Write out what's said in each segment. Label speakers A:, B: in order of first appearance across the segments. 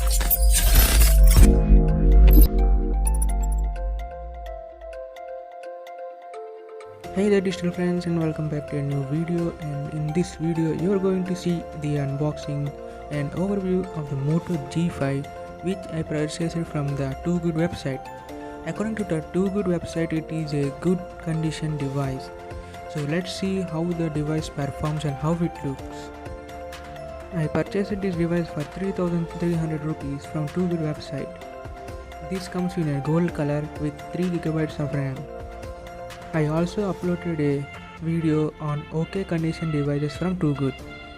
A: Hey there digital friends, and welcome back to a new video. And in this video you're going to see the unboxing and overview of the Moto G5, which I purchased from the Too Good website. According to the Too Good website, it is a good condition device. So let's see how the device performs and how it looks. I purchased this device for 3,300 rupees from Too Good website. This comes in a gold color with 3GB of RAM. I also uploaded a video on OK condition devices from Too Good.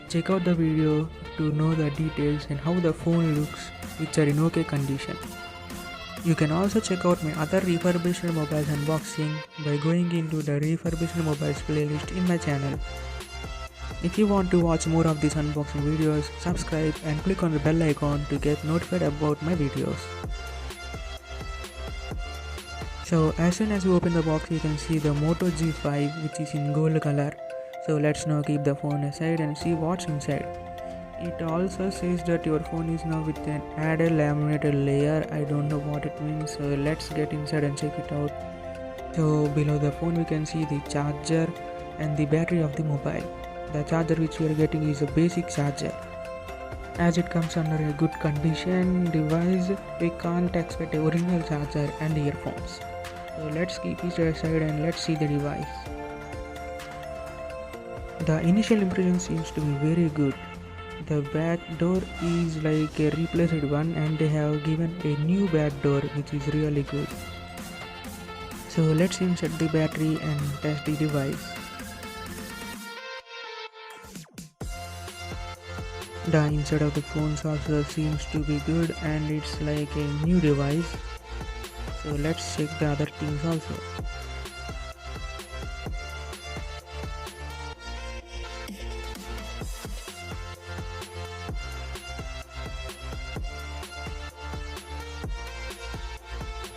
A: Check out the video to know the details and how the phone looks which are in OK condition. You can also check out my other refurbished mobiles unboxing by going into the refurbished mobiles playlist in my channel. If you want to watch more of these unboxing videos, subscribe and click on the bell icon to get notified about my videos. So as soon as you open the box, you can see the Moto G5, which is in gold color. So let's now keep the phone aside and see what's inside. It also says that your phone is now with an added laminated layer. I don't know what it means, so let's get inside and check it out. So below the phone we can see the charger and the battery of the mobile. The charger which we are getting is a basic charger. As it comes under a good condition device, we can't expect a original charger and earphones. So let's keep it aside and let's see the device. The initial impression seems to be very good. The back door is like a replaced one, and they have given a new back door which is really good. So let's insert the battery and test the device. The inside of the phone also seems to be good, and it's like a new device. So let's check the other things also.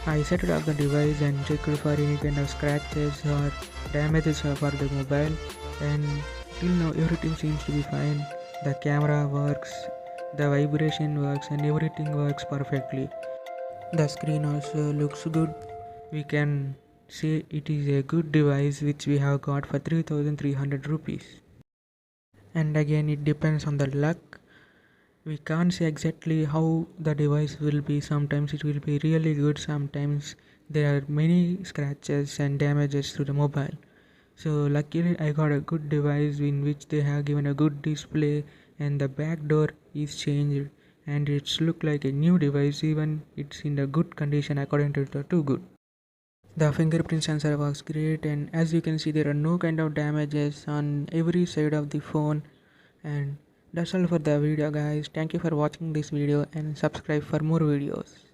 A: I set up the device and checked for any kind of scratches or damages for the mobile, and till now everything seems to be fine. The camera works, the vibration works, and everything works perfectly. The screen also looks good. We can say it is a good device which we have got for 3,300 rupees. And again, it depends on the luck. We can't say exactly how the device will be. Sometimes it will be really good, sometimes there are many scratches and damages to the mobile. So luckily I got a good device in which they have given a good display, and the back door is changed and it's look like a new device, even it's in a good condition according to the Too Good. The fingerprint sensor works great, and as you can see there are no kind of damages on every side of the phone. And that's all for the video guys. Thank you for watching this video and subscribe for more videos.